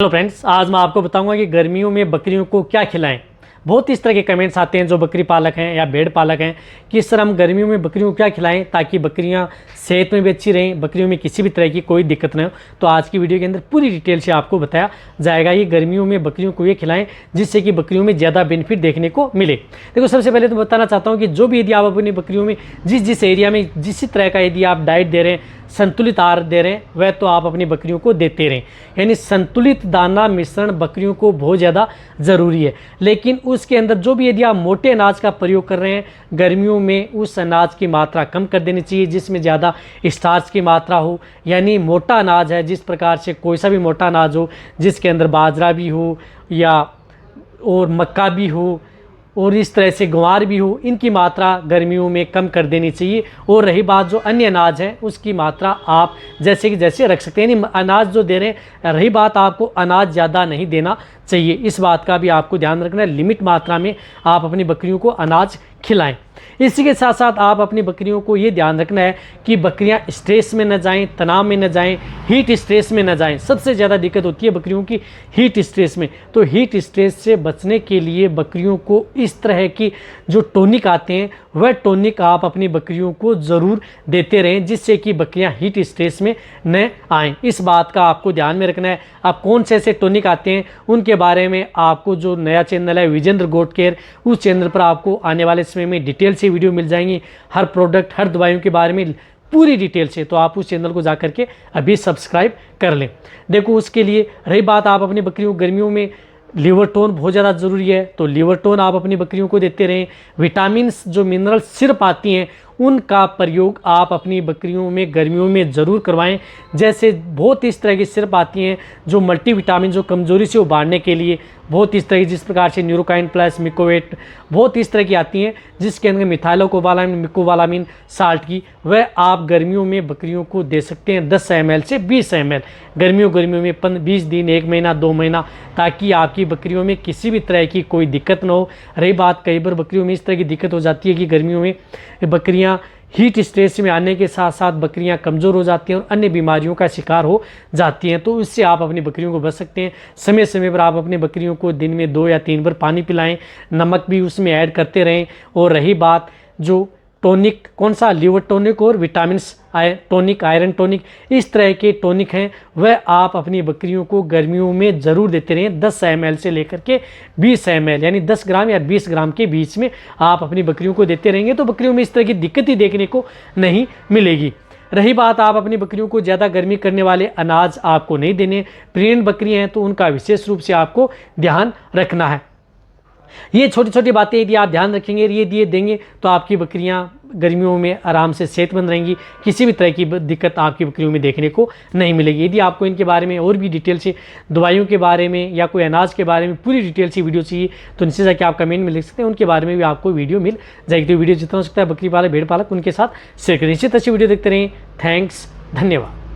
Hello friends, आज मैं आपको बताऊंगा कि गर्मियों में बकरियों को क्या खिलाएं। बहुत इस तरह के कमेंट्स आते हैं जो बकरी पालक हैं या भेड़ पालक हैं कि इस तरह हम गर्मियों में बकरियों को क्या खिलाएं ताकि बकरियां सेहत में भी अच्छी रहें, बकरियों में किसी भी तरह की कोई दिक्कत न हो। तो आज की वीडियो के अंदर पूरी डिटेल से आपको बताया जाएगा ये गर्मियों में बकरियों को ये खिलाएं जिससे कि बकरियों में ज़्यादा बेनिफिट देखने को मिले। देखो, सबसे पहले तो बताना चाहता हूँ कि जो भी यदि आप अपनी बकरियों में जिस एरिया में जिस तरह का यदि आप डाइट दे रहे हैं, संतुलित आहार दे रहे हैं, वह तो आप अपनी बकरियों को देते रहें। यानी संतुलित दाना मिश्रण बकरियों को बहुत ज़्यादा ज़रूरी है। लेकिन उसके अंदर जो भी यदि आप मोटे अनाज का प्रयोग कर रहे हैं, गर्मियों में उस अनाज की मात्रा कम कर देनी चाहिए जिसमें ज़्यादा स्टार्च की मात्रा हो। यानी मोटा अनाज है, जिस प्रकार से कोई सा भी मोटा अनाज हो जिसके अंदर बाजरा भी हो या और मक्का भी हो और इस तरह से ग्वार भी हो, इनकी मात्रा गर्मियों में कम कर देनी चाहिए। और रही बात जो अन्य अनाज हैं उसकी मात्रा आप जैसे रख सकते हैं। यानी अनाज जो दे रहे हैं, रही बात आपको अनाज ज़्यादा नहीं देना चाहिए, इस बात का भी आपको ध्यान रखना है। लिमिट मात्रा में आप अपनी बकरियों को अनाज खिलाएं। इसी के साथ साथ आप अपनी बकरियों को ये ध्यान रखना है कि बकरियां स्ट्रेस में न जाएं, तनाव में न जाएं, हीट स्ट्रेस में न जाएं। सबसे ज़्यादा दिक्कत होती है बकरियों की हीट स्ट्रेस में। तो हीट स्ट्रेस से बचने के लिए बकरियों को इस तरह की जो टॉनिक आते हैं वह टॉनिक आप अपनी बकरियों को ज़रूर देते रहें जिससे कि बकरियां हीट स्ट्रेस में न आएँ। इस बात का आपको ध्यान में रखना है। आप कौन से ऐसे टॉनिक आते हैं उनके बारे में आपको जो नया चैनल है विजेंद्र गोट केयर, उस चैनल पर आपको आने वाले समय में डिटेल से वीडियो मिल जाएंगी। हर प्रोडक्ट, हर दवाइयों के बारे में पूरी डिटेल से। तो आप उस चैनल को जा करके अभी सब्सक्राइब कर लें। देखो, उसके लिए रही बात, आप अपनी बकरियों गर्मियों में लिवरटोन बहुत ज़्यादा ज़रूरी है, तो लिवरटोन आप अपनी बकरियों को देते रहें। विटामिन्स जो मिनरल सिरप आती हैं उनका प्रयोग आप अपनी बकरियों में गर्मियों में ज़रूर करवाएं। जैसे बहुत इस तरह की सिरप आती हैं जो मल्टीविटामिन, जो कमज़ोरी से उबारने के लिए बहुत इस तरह की, जिस प्रकार से न्यूरोकाइन प्लस, मिकोवेट, बहुत इस तरह की आती हैं जिसके अंदर मिथाइलोकोबालामिन, मिकोबालामिन साल्ट की, वह आप गर्मियों में बकरियों को दे सकते हैं 10 ml से 20 ml गर्मियों में 20 दिन, 1 महीना, 2 महीना, ताकि आपकी बकरियों में किसी भी तरह की कोई दिक्कत ना हो। रही बात, कई बार बकरियों में इस तरह की दिक्कत हो जाती है कि गर्मियों में बकरियां हीट स्ट्रेस में आने के साथ साथ बकरियां कमज़ोर हो जाती हैं और अन्य बीमारियों का शिकार हो जाती हैं। तो इससे आप अपनी बकरियों को बच सकते हैं। समय समय पर आप अपनी बकरियों को दिन में 2 या 3 बार पानी पिलाएं, नमक भी उसमें ऐड करते रहें। और रही बात जो टॉनिक, कौन सा, लिवर टॉनिक और विटामिन्स टॉनिक, आयरन टॉनिक, इस तरह के टॉनिक हैं, वह आप अपनी बकरियों को गर्मियों में ज़रूर देते रहें। 10 ml से लेकर के 20 ml, यानी 10 ग्राम या 20 ग्राम के बीच में आप अपनी बकरियों को देते रहेंगे तो बकरियों में इस तरह की दिक्कत ही देखने को नहीं मिलेगी। रही बात, आप अपनी बकरियों को ज़्यादा गर्मी करने वाले अनाज आपको नहीं देने। प्रेग्नेंट बकरियां हैं तो उनका विशेष रूप से आपको ध्यान रखना है। ये छोटी छोटी बातें यदि आप ध्यान रखेंगे, ये दिए देंगे, तो आपकी बकरियां गर्मियों में आराम से सेहतमंद रहेंगी। किसी भी तरह की दिक्कत आपकी बकरियों में देखने को नहीं मिलेगी। यदि आपको इनके बारे में और भी डिटेल से, दवाइयों के बारे में या कोई अनाज के बारे में पूरी डिटेल से वीडियो चाहिए तो नीचे जाके आप कमेंट में लिख सकते हैं, उनके बारे में भी आपको वीडियो मिल जाएगी। तो वीडियो जितना हो सकता है बकरी पालक, भेड़ पालक, उनके साथ शेयर करें। इसी तरह से वीडियो देखते रहें। थैंक्स, धन्यवाद।